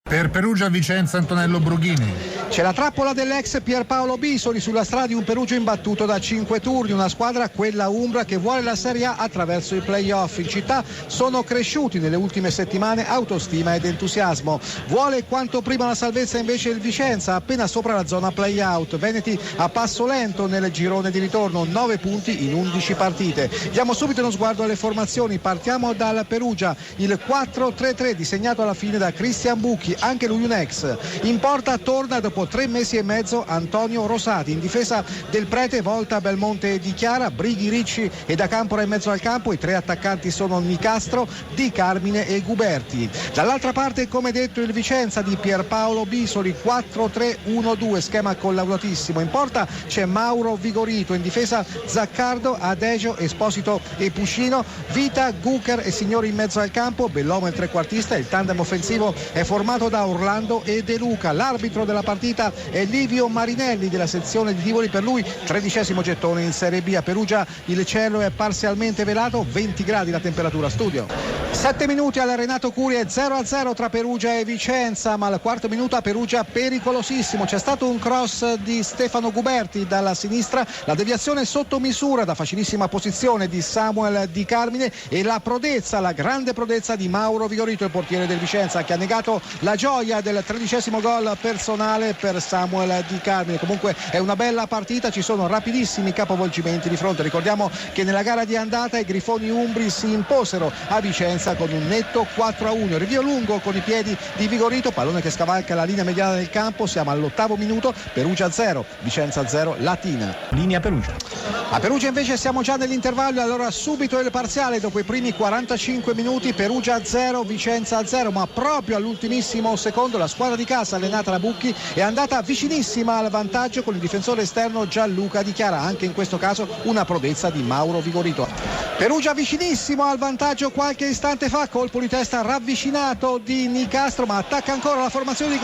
Per Perugia Vicenza, Antonello Brughini. C'è la trappola dell'ex Pierpaolo Bisoli sulla strada di un Perugia imbattuto da 5 turni, una squadra, quella umbra, che vuole la Serie A attraverso i play-off. In città sono cresciuti nelle ultime settimane autostima ed entusiasmo. Vuole quanto prima la salvezza invece il Vicenza, appena sopra la zona play-out. Veneti a passo lento nel girone di ritorno, 9 punti in 11 partite. Diamo subito uno sguardo alle formazioni, partiamo dal Perugia, il 4-3-3 disegnato alla fine da Christian Bucchi, anche lui un ex. In porta torna dopo 3 mesi e mezzo Antonio Rosati, in difesa del Prete Volta, Belmonte e Di Chiara, Brighi, Ricci e Da Campora in mezzo al campo. I 3 attaccanti sono Nicastro, Di Carmine e Guberti. Dall'altra parte, come detto, il Vicenza di Pierpaolo Bisoli, 4-3-1-2, schema collaudatissimo. In porta c'è Mauro Vigorito, in difesa Zaccardo, Adegio, Esposito e Puscino, Vita, Gucher e Signori in mezzo al campo, Bellomo il trequartista. Il tandem offensivo è formato da Orlando e De Luca. L'arbitro della partita è Livio Marinelli della sezione di Tivoli, per lui 13° gettone in Serie B. A Perugia il cielo è parzialmente velato, 20 gradi la temperatura studio. 7 minuti al Renato Curi, è 0-0 tra Perugia e Vicenza, ma al quarto minuto a Perugia pericolosissimo. C'è stato un cross di Stefano Guberti dalla sinistra, la deviazione sotto misura da facilissima posizione di Samuel Di Carmine e la prodezza, la grande prodezza di Mauro Vigorito, il portiere del Vicenza, che ha negato la gioia del 13° gol personale per Samuel Di Carmine. Comunque è una bella partita, ci sono rapidissimi capovolgimenti di fronte. Ricordiamo che nella gara di andata i Grifoni umbri si imposero a Vicenza con un netto 4-1. Rinvio lungo con i piedi di Vigorito, pallone che scavalca la linea mediana del campo. Siamo all'8° minuto, Perugia 0, Vicenza 0, Latina. Linea Perugia. A Perugia invece siamo già nell'intervallo, allora subito il parziale dopo i primi 45 minuti, Perugia 0, Vicenza 0, ma proprio all'ultimissimo secondo la squadra di casa allenata da Bucchi è andata vicinissima al vantaggio con il difensore esterno Gianluca Di Chiara, anche in questo caso una prodezza di Mauro Vigorito. Perugia vicinissimo al vantaggio qualche istante fa, colpo di testa ravvicinato di Nicastro, ma attacca ancora la formazione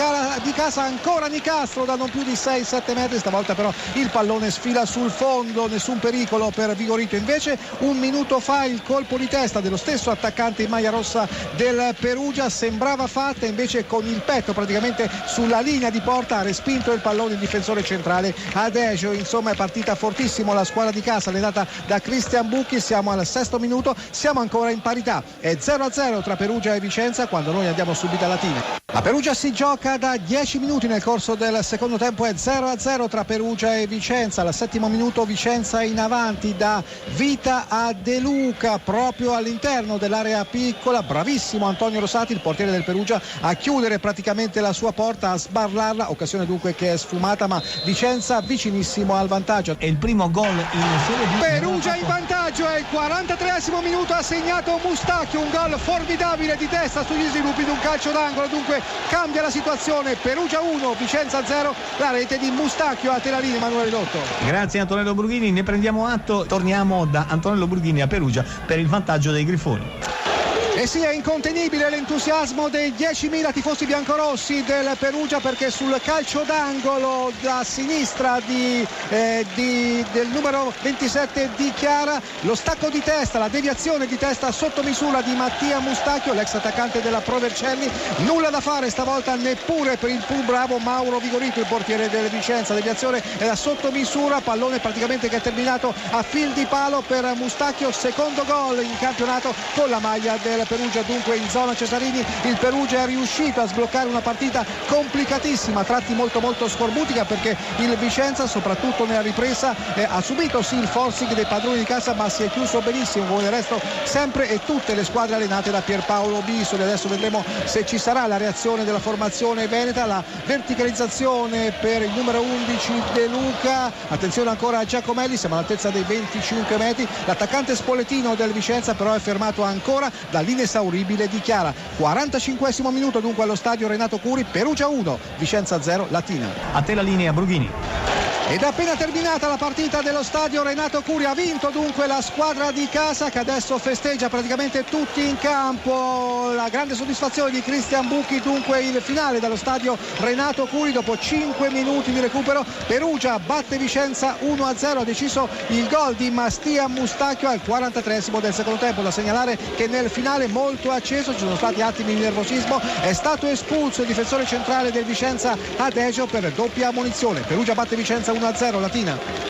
di casa, ancora Nicastro da non più di 6-7 metri, stavolta però il pallone sfila sul fondo, nessun pericolo per Vigorito. Invece un minuto fa il colpo di testa dello stesso attaccante in maglia rossa del Perugia sembrava fatta, invece con il petto praticamente sulla linea di porta ha respinto il pallone il difensore centrale Adegio. Insomma è partita fortissimo la squadra di casa allenata da Christian Bucchi. Siamo al 6° minuto, siamo ancora in parità, è 0-0 tra Perugia e Vicenza quando noi andiamo subito alla Latina. A Perugia si gioca da 10 minuti, nel corso del secondo tempo è 0-0 tra Perugia e Vicenza. Al 7° minuto Vicenza in avanti da Vita a De Luca proprio all'interno dell'area piccola, bravissimo Antonio Rosati, il portiere del Perugia, a chiudere praticamente la sua porta, a sbarrarla, occasione dunque che è sfumata, ma Vicenza vicinissimo al vantaggio. È il primo gol in Serie B. Perugia in vantaggio, è il 43° minuto, ha segnato Mustacchio, un gol formidabile di testa sugli sviluppi di un calcio d'angolo, dunque cambia la situazione. Perugia 1, Vicenza 0, la rete di Mustacchio. A te la linea, Emanuele Lotto. Grazie Antonello Brughini, ne prendiamo atto, torniamo da Antonello Brughini a Perugia per il vantaggio dei Grifoni. E sì, è incontenibile l'entusiasmo dei 10.000 tifosi biancorossi del Perugia, perché sul calcio d'angolo da sinistra del numero 27 Di Chiara, lo stacco di testa, la deviazione di testa sotto misura di Mattia Mustacchio, l'ex attaccante della Pro Vercelli. Nulla da fare stavolta neppure per il più bravo Mauro Vigorito, il portiere del Vicenza. Deviazione era sotto misura, pallone praticamente che è terminato a fil di palo per Mustacchio, secondo gol in campionato con la maglia del Perugia. Dunque in zona Cesarini il Perugia è riuscito a sbloccare una partita complicatissima, a tratti molto scorbutica, perché il Vicenza soprattutto nella ripresa ha subito sì il forcing dei padroni di casa, ma si è chiuso benissimo come del resto sempre e tutte le squadre allenate da Pierpaolo Bisoli. Adesso vedremo se ci sarà la reazione della formazione veneta, la verticalizzazione per il numero 11 De Luca, attenzione ancora a Giacomelli, siamo all'altezza dei 25 metri, l'attaccante Spoletino del Vicenza però è fermato ancora dall'inesauribile Di Chiara. 45° minuto dunque allo stadio Renato Curi, Perugia 1, Vicenza 0, Latina. A te la linea Brughini. Ed è appena terminata la partita dello stadio Renato Curi, ha vinto dunque la squadra di casa che adesso festeggia praticamente tutti in campo. La grande soddisfazione di Christian Bucchi, dunque il finale dallo stadio Renato Curi dopo 5 minuti di recupero. Perugia batte Vicenza 1-0, ha deciso il gol di Mastia Mustacchio al 43esimo del secondo tempo. Da segnalare che nel finale molto acceso, ci sono stati attimi di nervosismo, è stato espulso il difensore centrale del Vicenza Adegio per doppia ammonizione. Perugia batte Vicenza 1-0, Latina.